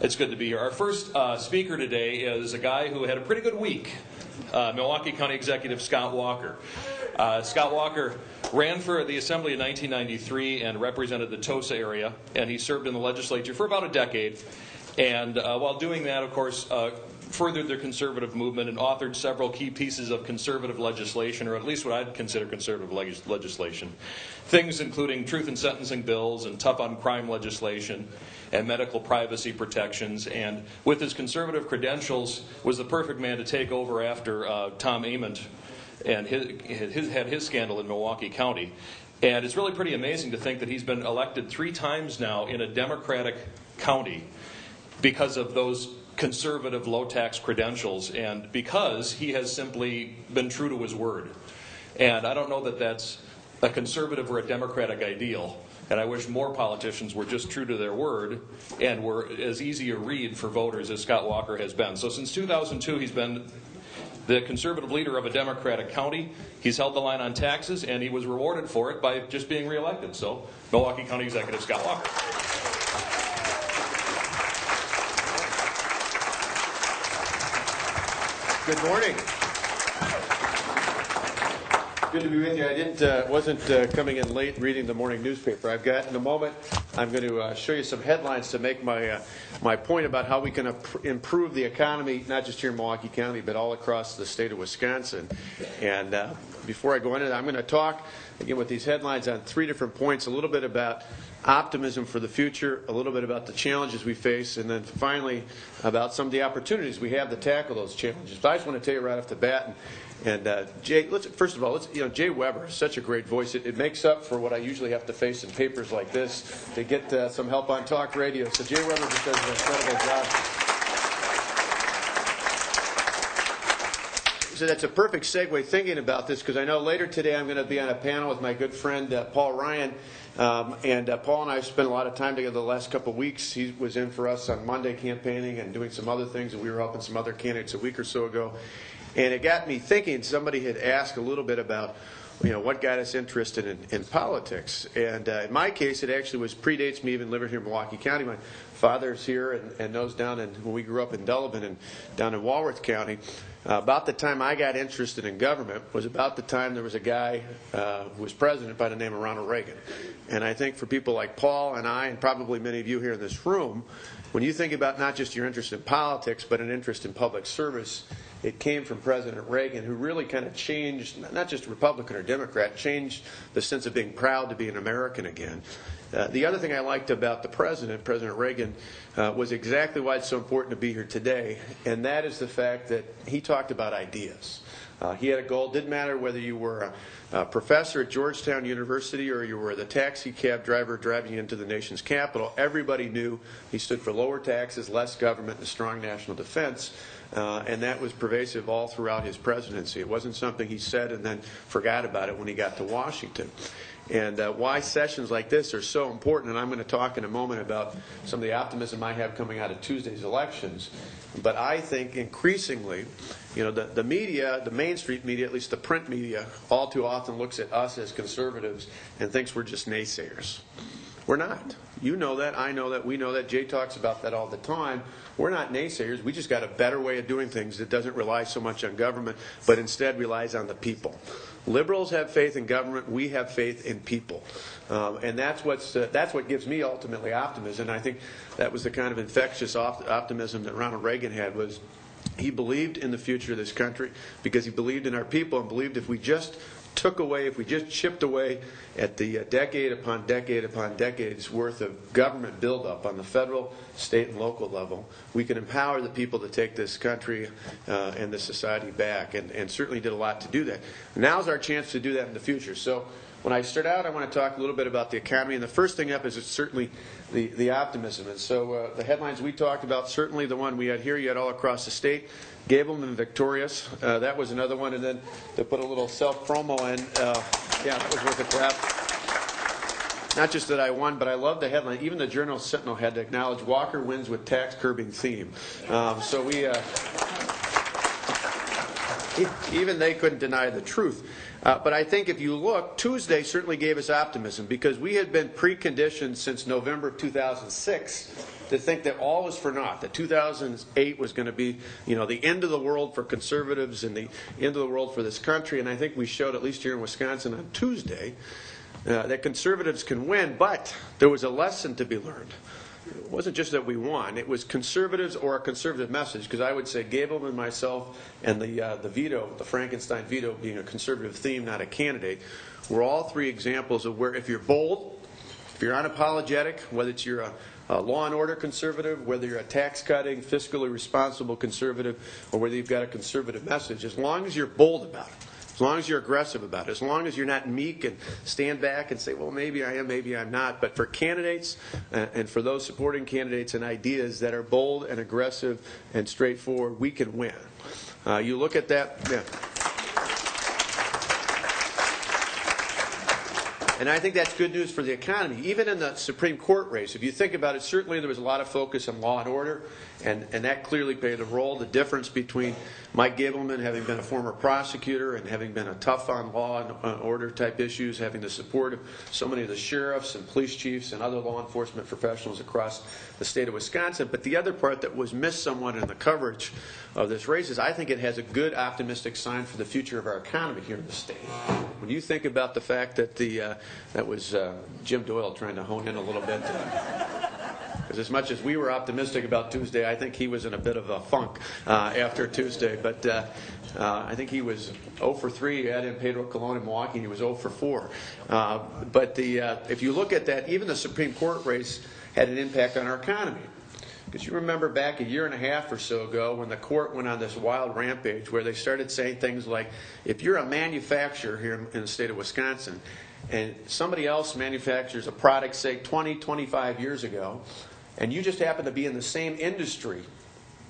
It's good to be here. Our first speaker today is a guy who had a pretty good week, Milwaukee County Executive Scott Walker. Scott Walker ran for the Assembly in 1993 and represented the Tosa area, and he served in the legislature for about a decade. And while doing that, of course, furthered the conservative movement and authored several key pieces of conservative legislation, or at least what I'd consider conservative legislation. Things including truth in sentencing bills and tough on crime legislation and medical privacy protections. And with his conservative credentials, was the perfect man to take over after Tom Ament and had his scandal in Milwaukee County. And it's really pretty amazing to think that he's been elected 3 times now in a Democratic county because of those conservative low-tax credentials and because he has simply been true to his word. And I don't know that that's a conservative or a Democratic ideal. And I wish more politicians were just true to their word and were as easy a read for voters as Scott Walker has been. So since 2002, he's been the conservative leader of a Democratic county. He's held the line on taxes, and he was rewarded for it by just being reelected. So, Milwaukee County Executive Scott Walker. Good morning. Good to be with you. I wasn't coming in late reading the morning newspaper. I've got in a moment. I'm going to show you some headlines to make my point about how we can improve the economy, not just here in Milwaukee County, but all across the state of Wisconsin. And before I go into that, I'm going to talk again with these headlines on 3 different points: a little bit about optimism for the future, a little bit about the challenges we face, and then finally about some of the opportunities we have to tackle those challenges. But I just want to tell you right off the bat, and Jay, first of all, Jay Weber is such a great voice. It makes up for what I usually have to face in papers like this to get some help on talk radio. So Jay Weber just does an incredible job. So that's a perfect segue thinking about this, because I know later today I'm going to be on a panel with my good friend Paul Ryan. And Paul and I have spent a lot of time together the last couple of weeks. He was in for us on Monday campaigning and doing some other things, and we were helping some other candidates a week or so ago. And it got me thinking. Somebody had asked a little bit about, what got us interested in politics. And in my case, it actually predates me even living here in Milwaukee County. My father's here and knows when we grew up in Delavan and down in Walworth County. About the time I got interested in government was about the time there was a guy who was president by the name of Ronald Reagan. And I think for people like Paul and I, and probably many of you here in this room, when you think about not just your interest in politics, but an interest in public service, it came from President Reagan, who really kind of changed, not just Republican or Democrat, changed the sense of being proud to be an American again. The other thing I liked about the President Reagan, was exactly why it's so important to be here today, and that is the fact that he talked about ideas. He had a goal. Didn't matter whether you were a professor at Georgetown University or you were the taxi cab driver driving into the nation's capital. Everybody knew he stood for lower taxes, less government, and strong national defense. And that was pervasive all throughout his presidency. It wasn't something he said and then forgot about it when he got to Washington. And why sessions like this are so important, and I'm going to talk in a moment about some of the optimism I have coming out of Tuesday's elections. But I think increasingly, the media, the mainstream media, at least the print media, all too often looks at us as conservatives and thinks we're just naysayers. We're not. You know that. I know that. We know that. Jay talks about that all the time. We're not naysayers. We just got a better way of doing things that doesn't rely so much on government, but instead relies on the people. Liberals have faith in government. We have faith in people. And that's what gives me ultimately optimism. And I think that was the kind of infectious optimism that Ronald Reagan had. Was he believed in the future of this country because he believed in our people and believed if we just chipped away at the decade upon decade upon decades worth of government buildup on the federal, state, and local level, we can empower the people to take this country and this society back, and certainly did a lot to do that. Now's our chance to do that in the future. So when I start out, I want to talk a little bit about the economy, and the first thing up is it's certainly the optimism. And so the headlines we talked about, certainly the one we had here, you had all across the state. Gableman victorious. That was another one. And then to put a little self-promo in, that was worth a clap. Not just that I won, but I love the headline. Even the Journal-Sentinel had to acknowledge Walker wins with tax curbing theme. So we... even they couldn't deny the truth. But I think if you look, Tuesday certainly gave us optimism because we had been preconditioned since November of 2006 to think that all was for naught, that 2008 was going to be, the end of the world for conservatives and the end of the world for this country. And I think we showed, at least here in Wisconsin on Tuesday, that conservatives can win, but there was a lesson to be learned. It wasn't just that we won. It was conservatives or a conservative message, because I would say Gableman, myself, and the veto, the Frankenstein veto being a conservative theme, not a candidate, were all three examples of where if you're bold, if you're unapologetic, whether it's you're a law and order conservative, whether you're a tax-cutting, fiscally responsible conservative, or whether you've got a conservative message, as long as you're bold about it, as long as you're aggressive about it, as long as you're not meek and stand back and say, well, maybe I am, maybe I'm not. But for candidates and for those supporting candidates and ideas that are bold and aggressive and straightforward, we can win. You look at that. Yeah. And I think that's good news for the economy. Even in the Supreme Court race, if you think about it, certainly there was a lot of focus on law and order, and that clearly played a role. The difference between Mike Gableman, having been a former prosecutor and having been a tough on law and order type issues, having the support of so many of the sheriffs and police chiefs and other law enforcement professionals across the state of Wisconsin. But the other part that was missed somewhat in the coverage of this race is I think it has a good optimistic sign for the future of our economy here in the state. When you think about the fact that that was Jim Doyle trying to hone in a little bit. Because as much as we were optimistic about Tuesday, I think he was in a bit of a funk after Tuesday. But I think he was 0 for 3. He had in Pedro Colon in Milwaukee, and he was 0 for 4. But if you look at that, even the Supreme Court race had an impact on our economy. Because you remember back a year and a half or so ago when the court went on this wild rampage where they started saying things like, if you're a manufacturer here in the state of Wisconsin and somebody else manufactures a product, say 20, 25 years ago, and you just happen to be in the same industry,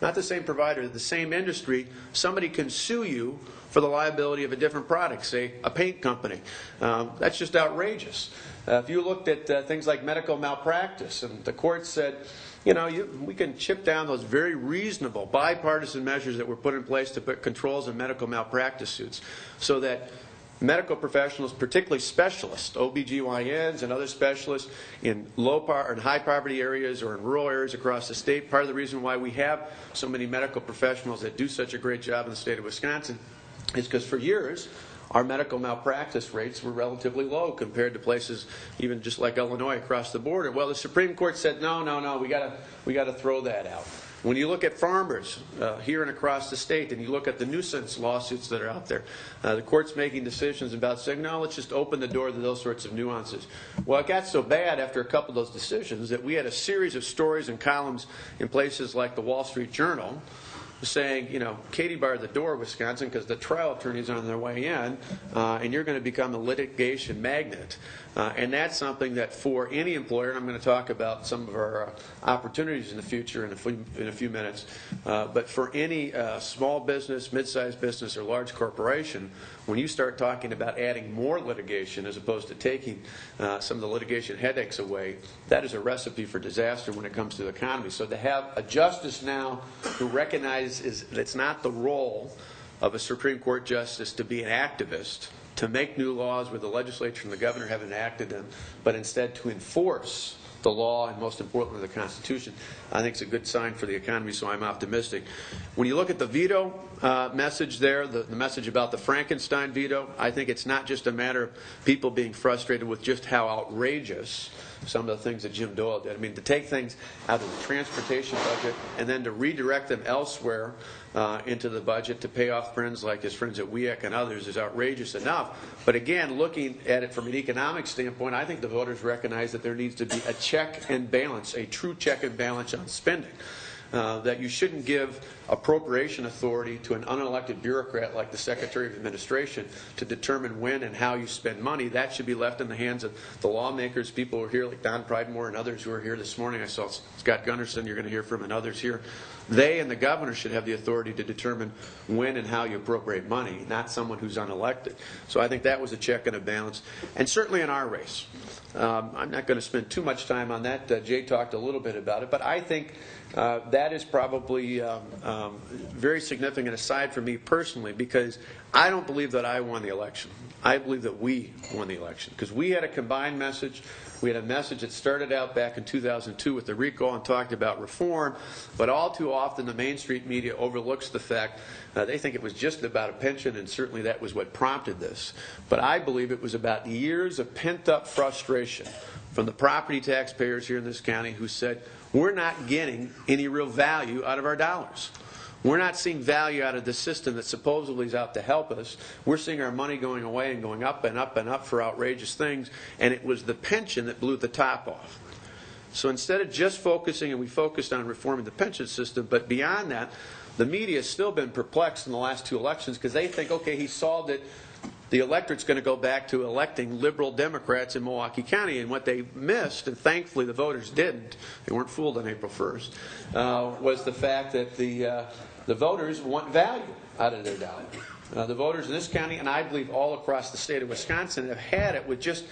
not the same provider, the same industry, somebody can sue you for the liability of a different product, say a paint company. That's just outrageous. If you looked at things like medical malpractice, and the court said, we can chip down those very reasonable bipartisan measures that were put in place to put controls on medical malpractice suits so that medical professionals, particularly specialists, OBGYNs and other specialists in and high poverty areas or in rural areas across the state, part of the reason why we have so many medical professionals that do such a great job in the state of Wisconsin is because for years our medical malpractice rates were relatively low compared to places even just like Illinois across the border. Well, the Supreme Court said, no, we got to throw that out. When you look at farmers here and across the state, and you look at the nuisance lawsuits that are out there, the court's making decisions about saying, no, let's just open the door to those sorts of nuances. Well, it got so bad after a couple of those decisions that we had a series of stories and columns in places like the Wall Street Journal saying, Katie barred the door, Wisconsin, because the trial attorneys are on their way in, and you're going to become a litigation magnet. And that's something that for any employer, and I'm going to talk about some of our opportunities in the future in a few minutes, but for any small business, mid-sized business, or large corporation, when you start talking about adding more litigation as opposed to taking some of the litigation headaches away, that is a recipe for disaster when it comes to the economy. So to have a justice now who recognizes it's not the role of a Supreme Court justice to be an activist, to make new laws where the legislature and the governor haven't enacted them, but instead to enforce the law and, most importantly, the Constitution, I think it's a good sign for the economy, so I'm optimistic. When you look at the veto message there, the message about the Frankenstein veto, I think it's not just a matter of people being frustrated with just how outrageous some of the things that Jim Doyle did. I mean, to take things out of the transportation budget and then to redirect them elsewhere into the budget to pay off friends like his friends at WEAC and others is outrageous enough. But again, looking at it from an economic standpoint, I think the voters recognize that there needs to be a check and balance, a true check and balance on spending. That you shouldn't give appropriation authority to an unelected bureaucrat like the Secretary of Administration to determine when and how you spend money. That should be left in the hands of the lawmakers, people who are here like Don Pridemore and others who are here this morning. I saw Scott Gunderson, you're going to hear from, and others here. They and the governor should have the authority to determine when and how you appropriate money, not someone who's unelected. So I think that was a check and a balance. And certainly in our race. I'm not going to spend too much time on that. Jay talked a little bit about it. But I think that is probably very significant aside from me personally, because I don't believe that I won the election. I believe that we won the election because we had a combined message. We had a message that started out back in 2002 with the recall and talked about reform, but all too often the Main Street media overlooks the fact they think it was just about a pension, and certainly that was what prompted this. But I believe it was about years of pent-up frustration from the property taxpayers here in this county who said, we're not getting any real value out of our dollars. We're not seeing value out of the system that supposedly is out to help us. We're seeing our money going away and going up and up and up for outrageous things, and it was the pension that blew the top off. So instead of just focusing, and we focused on reforming the pension system, but beyond that, the media has still been perplexed in the last two elections because they think, okay, he solved it. The electorate's going to go back to electing liberal Democrats in Milwaukee County. And what they missed, and thankfully the voters didn't, they weren't fooled on April 1st, was the fact that the voters want value out of their dollar. The voters in this county, and I believe all across the state of Wisconsin, have had it with just,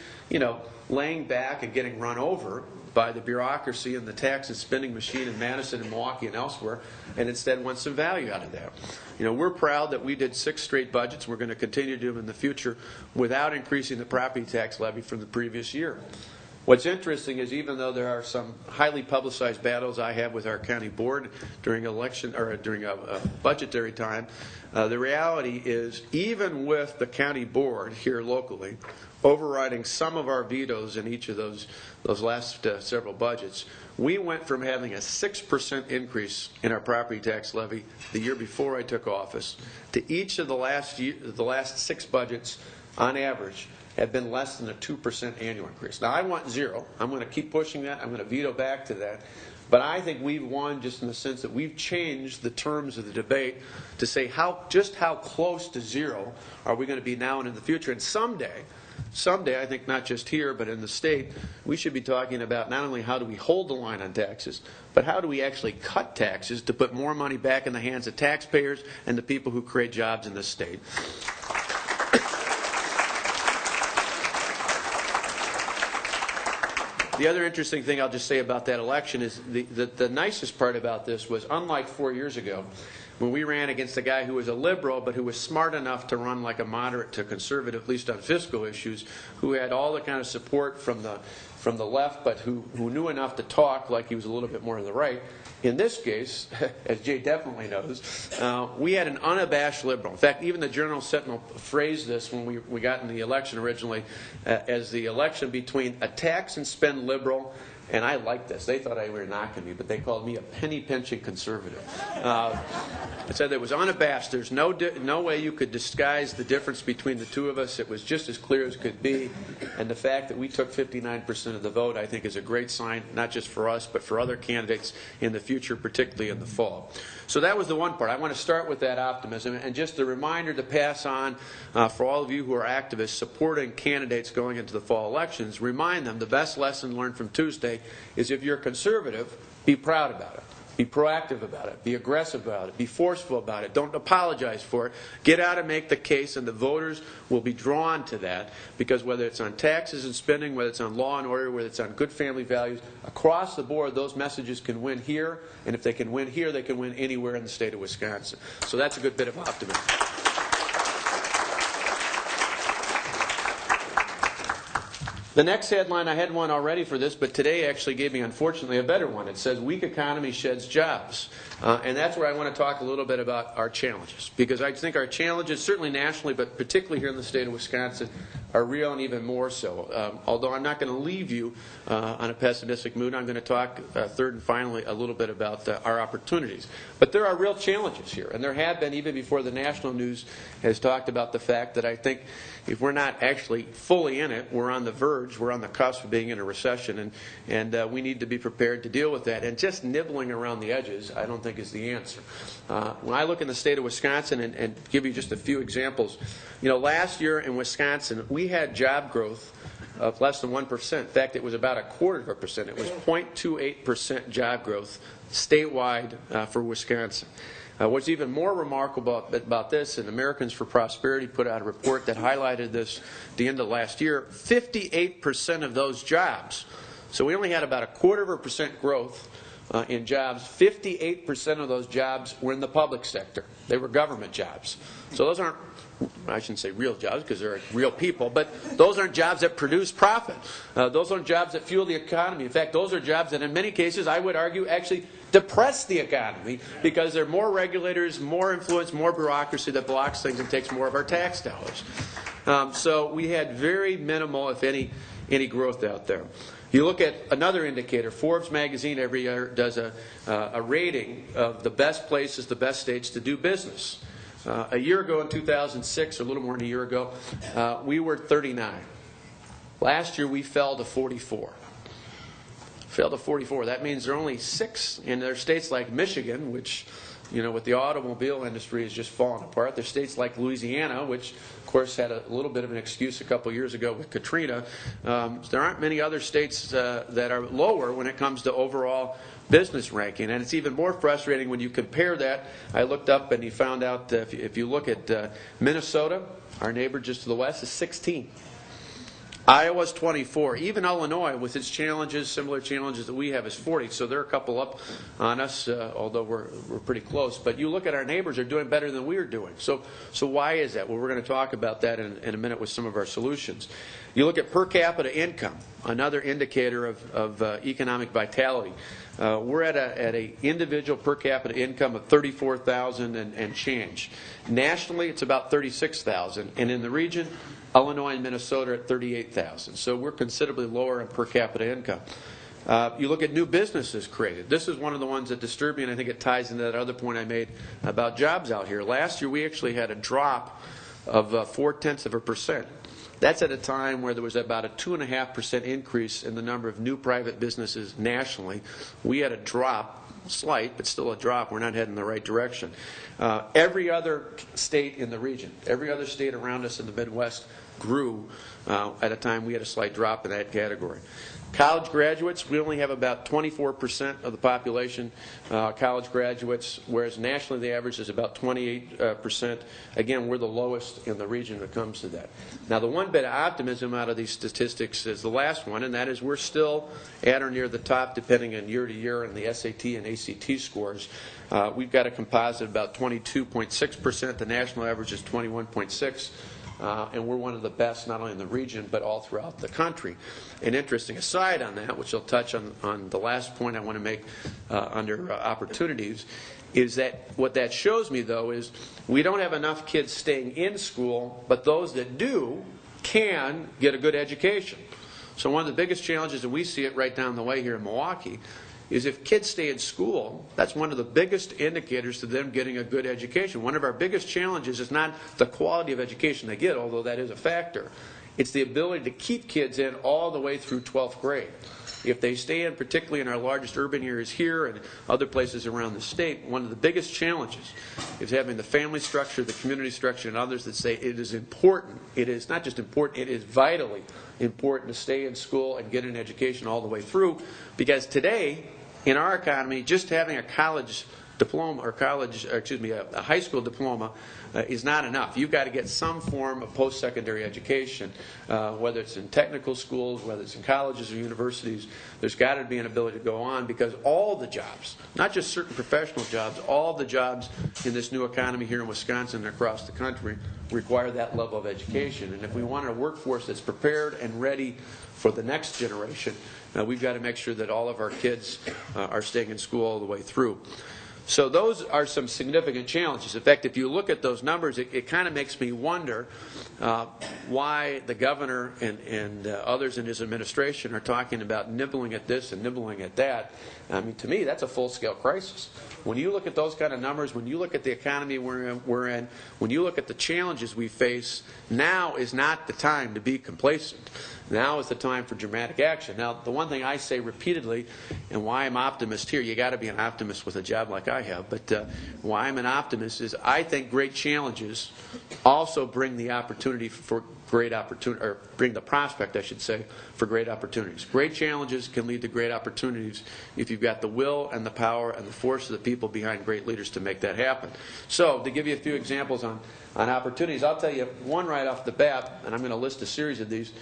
laying back and getting run over by the bureaucracy and the tax and spending machine in Madison and Milwaukee and elsewhere, and instead want some value out of that. We're proud that we did 6 straight budgets. We're going to continue to do them in the future without increasing the property tax levy from the previous year. What's interesting is even though there are some highly publicized battles I have with our county board during election or during a budgetary time, the reality is even with the county board here locally overriding some of our vetoes in each of those last several budgets, we went from having a 6% increase in our property tax levy the year before I took office to each of the last 6 budgets on average have been less than a 2% annual increase. Now, I want 0. I'm going to keep pushing that. I'm going to veto back to that. But I think we've won just in the sense that we've changed the terms of the debate to say just how close to 0 are we going to be now and in the future. And someday, I think not just here but in the state, we should be talking about not only how do we hold the line on taxes, but how do we actually cut taxes to put more money back in the hands of taxpayers and the people who create jobs in this state. The other interesting thing I'll just say about that election is the nicest part about this was, unlike 4 years ago, when we ran against a guy who was a liberal but who was smart enough to run like a moderate to conservative, at least on fiscal issues, who had all the kind of support from the left but who knew enough to talk like he was a little bit more on the right. In this case, as Jay definitely knows, we had an unabashed liberal. In fact, even the Journal-Sentinel phrased this when we got in the election originally as the election between a tax and spend liberal, and I liked this. They thought they were knocking me, but they called me a penny-pinching conservative. It said it was unabashed. There's no way you could disguise the difference between the two of us. It was just as clear as could be. And the fact that we took 59% of the vote, I think, is a great sign, not just for us, but for other candidates in the future, particularly in the fall. So that was the one part. I want to start with that optimism. And just a reminder to pass on for all of you who are activists supporting candidates going into the fall elections, remind them the best lesson learned from Tuesday is if you're conservative, be proud about it. Be proactive about it. Be aggressive about it. Be forceful about it. Don't apologize for it. Get out and make the case, and the voters will be drawn to that because whether it's on taxes and spending, whether it's on law and order, whether it's on good family values, across the board, those messages can win here, and if they can win here, they can win anywhere in the state of Wisconsin. So that's a good bit of optimism. The next headline, I had one already for this, but today actually gave me, unfortunately, a better one. It says, weak economy sheds jobs. And that's where I want to talk a little bit about our challenges. Because I think our challenges, certainly nationally, but particularly here in the state of Wisconsin, are real and even more so. Although I'm not going to leave you on a pessimistic mood, I'm going to talk third and finally a little bit about our opportunities. But there are real challenges here. And there have been even before the national news has talked about the fact that I think if we're not actually fully in it, we're on the verge, we're on the cusp of being in a recession, and we need to be prepared to deal with that. And just nibbling around the edges, I don't think is the answer. When I look in the state of Wisconsin and give you just a few examples, last year in Wisconsin, we had job growth of less than 1%. In fact, it was about 0.25%. It was 0.28% job growth statewide for Wisconsin. What's even more remarkable about this, and Americans for Prosperity put out a report that highlighted this at the end of last year, 58% of those jobs, so we only had about 0.25% growth in jobs, 58% of those jobs were in the public sector. They were government jobs. So those aren't, I shouldn't say real jobs because they're real people, but those aren't jobs that produce profit. Those aren't jobs that fuel the economy. In fact, those are jobs that in many cases, I would argue, actually depress the economy because there are more regulators, more influence, more bureaucracy that blocks things and takes more of our tax dollars. So we had very minimal, if any growth out there. You look at another indicator. Forbes magazine every year does a rating of the best places, the best states to do business. A year ago in 2006, or a little more than a year ago, we were 39. Last year we fell to 44. Fell to 44. That means there are only 6, and there are states like Michigan, which, you know, with the automobile industry is just falling apart. There's states like Louisiana, which, of course, had a little bit of an excuse a couple years ago with Katrina. There aren't many other states that are lower when it comes to overall business ranking. And it's even more frustrating when you compare that. I looked up and you found out if you look at Minnesota, our neighbor just to the west, is 16. Iowa's 24. Even Illinois, with its challenges, similar challenges that we have, is 40. So they're a couple up on us, although we're pretty close. But you look at our neighbors; they're doing better than we're doing. So why is that? Well, we're going to talk about that in a minute with some of our solutions. You look at per capita income, another indicator of economic vitality. We're at a individual per capita income of $34,000 and change. Nationally, it's about $36,000, and in the region, Illinois and Minnesota are at $38,000. So we're considerably lower in per capita income. You look at new businesses created. This is one of the ones that disturb me, and I think it ties into that other point I made about jobs out here. Last year, we actually had a drop of 0.4%. That's at a time where there was about a 2.5% increase in the number of new private businesses nationally. We had a drop, slight, but still a drop. We're not heading in the right direction. Every other state in the region, every other state around us in the Midwest grew at a time we had a slight drop in that category. College graduates, we only have about 24% of the population college graduates, whereas nationally the average is about 28%. Again, we're the lowest in the region when it comes to that. Now, the one bit of optimism out of these statistics is the last one, and that is we're still at or near the top, depending on year to year, in the SAT and ACT scores. We've got a composite of about 22.6%. The national average is 21.6%. And we're one of the best, not only in the region, but all throughout the country. An interesting aside on that, which I'll touch on the last point I want to make under opportunities, is that what that shows me, though, is we don't have enough kids staying in school, but those that do can get a good education. So one of the biggest challenges, and we see it right down the way here in Milwaukee, is if kids stay in school, that's one of the biggest indicators to them getting a good education. One of our biggest challenges is not the quality of education they get, although that is a factor. It's the ability to keep kids in all the way through 12th grade. If they stay in, particularly in our largest urban areas here and other places around the state, one of the biggest challenges is having the family structure, the community structure, and others that say it is important. It is not just important, it is vitally important to stay in school and get an education all the way through, because today, in our economy, just having a college diploma or a high school diploma is not enough. You've got to get some form of post-secondary education, whether it's in technical schools, whether it's in colleges or universities. There's got to be an ability to go on, because all the jobs, not just certain professional jobs, all the jobs in this new economy here in Wisconsin and across the country require that level of education. And if we want a workforce that's prepared and ready for the next generation, we've got to make sure that all of our kids are staying in school all the way through. So those are some significant challenges. In fact, if you look at those numbers, it kind of makes me wonder why the governor and others in his administration are talking about nibbling at this and nibbling at that. I mean, to me, that's a full-scale crisis. When you look at those kind of numbers, when you look at the economy we're in, when you look at the challenges we face, now is not the time to be complacent. Now is the time for dramatic action. Now, the one thing I say repeatedly, and why I'm an optimist here, you got to be an optimist with a job like I have, but why I'm an optimist is I think great challenges also bring the opportunity for great opportunity, or bring the prospect, I should say, for great opportunities. Great challenges can lead to great opportunities if you've got the will and the power and the force of the people behind great leaders to make that happen. So, to give you a few examples on opportunities, I'll tell you one right off the bat, and I'm going to list a series of these.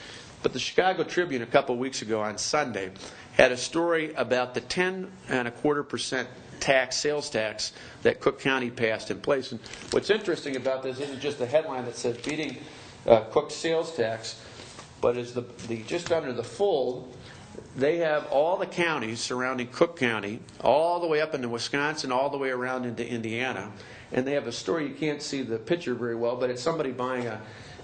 But the Chicago Tribune a couple weeks ago on Sunday had a story about the 10.25% sales tax that Cook County passed in place. And what's interesting about this isn't just the headline that says beating Cook's sales tax, but is the just under the fold. They have all the counties surrounding Cook County, all the way up into Wisconsin, all the way around into Indiana. And they have a story, you can't see the picture very well, but it's somebody buying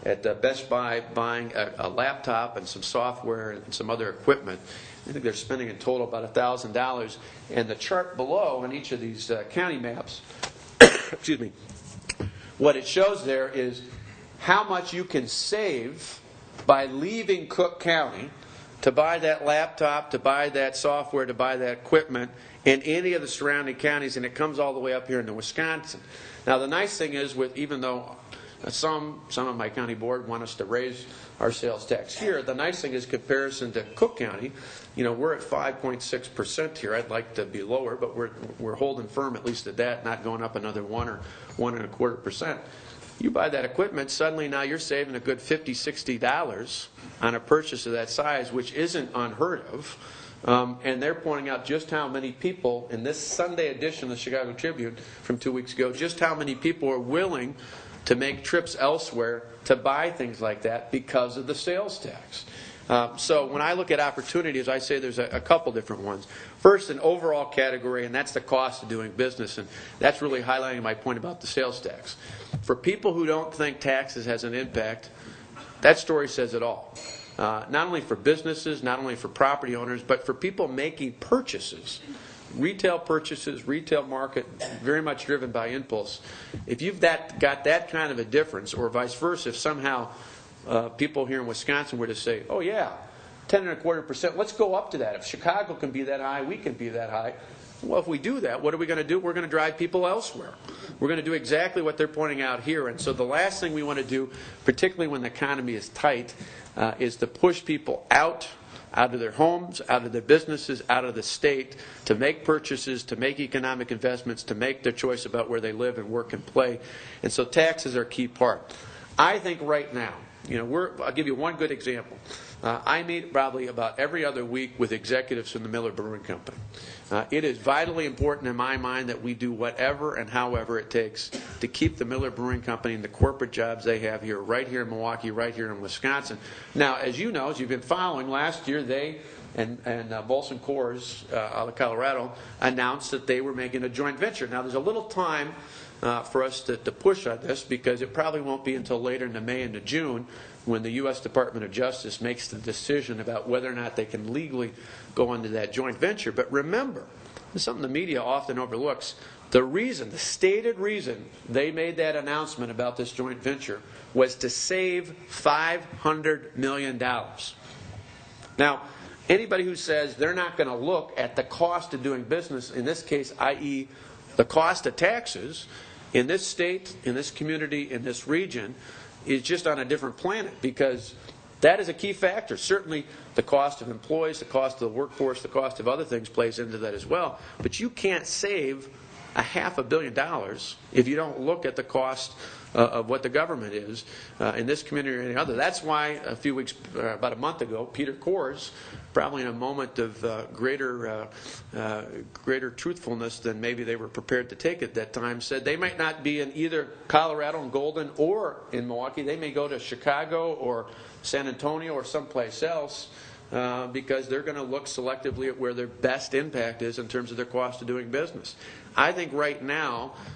at Best Buy, buying a laptop and some software and some other equipment. I think they're spending in total about $1,000. And the chart below on each of these county maps, excuse me, what it shows there is how much you can save by leaving Cook County to buy that laptop, to buy that software, to buy that equipment in any of the surrounding counties, and it comes all the way up here into Wisconsin. Now, the nice thing is, even though some of my county board want us to raise our sales tax here, the nice thing is, comparison to Cook County, we're at 5.6% here. I'd like to be lower, but we're holding firm at least at that, not going up another 1 or 1.25%. You buy that equipment, suddenly now you're saving a good $50, $60 on a purchase of that size, which isn't unheard of. And they're pointing out just how many people, in this Sunday edition of the Chicago Tribune from 2 weeks ago, just how many people are willing to make trips elsewhere to buy things like that because of the sales tax. So when I look at opportunities, I say there's a couple different ones. First, an overall category, and that's the cost of doing business, and that's really highlighting my point about the sales tax. For people who don't think taxes has an impact, that story says it all. Not only for businesses, not only for property owners, but for people making purchases. Retail purchases, retail market, very much driven by impulse. If you've got that kind of a difference, or vice versa, if somehow people here in Wisconsin were to say, oh yeah, 10.25%, let's go up to that. If Chicago can be that high, we can be that high. Well, if we do that, what are we going to do? We're going to drive people elsewhere. We're going to do exactly what they're pointing out here. And so the last thing we want to do, particularly when the economy is tight, is to push people out of their homes, out of their businesses, out of the state, to make purchases, to make economic investments, to make their choice about where they live and work and play. And so taxes are a key part. I think right now, I'll give you one good example. I meet probably about every other week with executives from the Miller Brewing Company. It is vitally important in my mind that we do whatever and however it takes to keep the Miller Brewing Company and the corporate jobs they have here, right here in Milwaukee, right here in Wisconsin. Now, as you know, as you've been following, last year they and Molson Coors out of Colorado announced that they were making a joint venture. Now, there's a little time for us to push on this, because it probably won't be until later into May and June when the U.S. Department of Justice makes the decision about whether or not they can legally go into that joint venture. But remember, this is something the media often overlooks. The stated reason they made that announcement about this joint venture was to save $500 million. Now, anybody who says they're not going to look at the cost of doing business, in this case, i.e., the cost of taxes, in this state, in this community, in this region, is just on a different planet, because that is a key factor. Certainly the cost of employees, the cost of the workforce, the cost of other things plays into that as well. But you can't save $500 million if you don't look at the cost of what the government is in this community or any other. That's why about a month ago, Peter Coors, probably in a moment of greater truthfulness than maybe they were prepared to take at that time, said they might not be in either Colorado and Golden or in Milwaukee. They may go to Chicago or San Antonio or someplace else, because they're going to look selectively at where their best impact is in terms of their cost of doing business. I think right now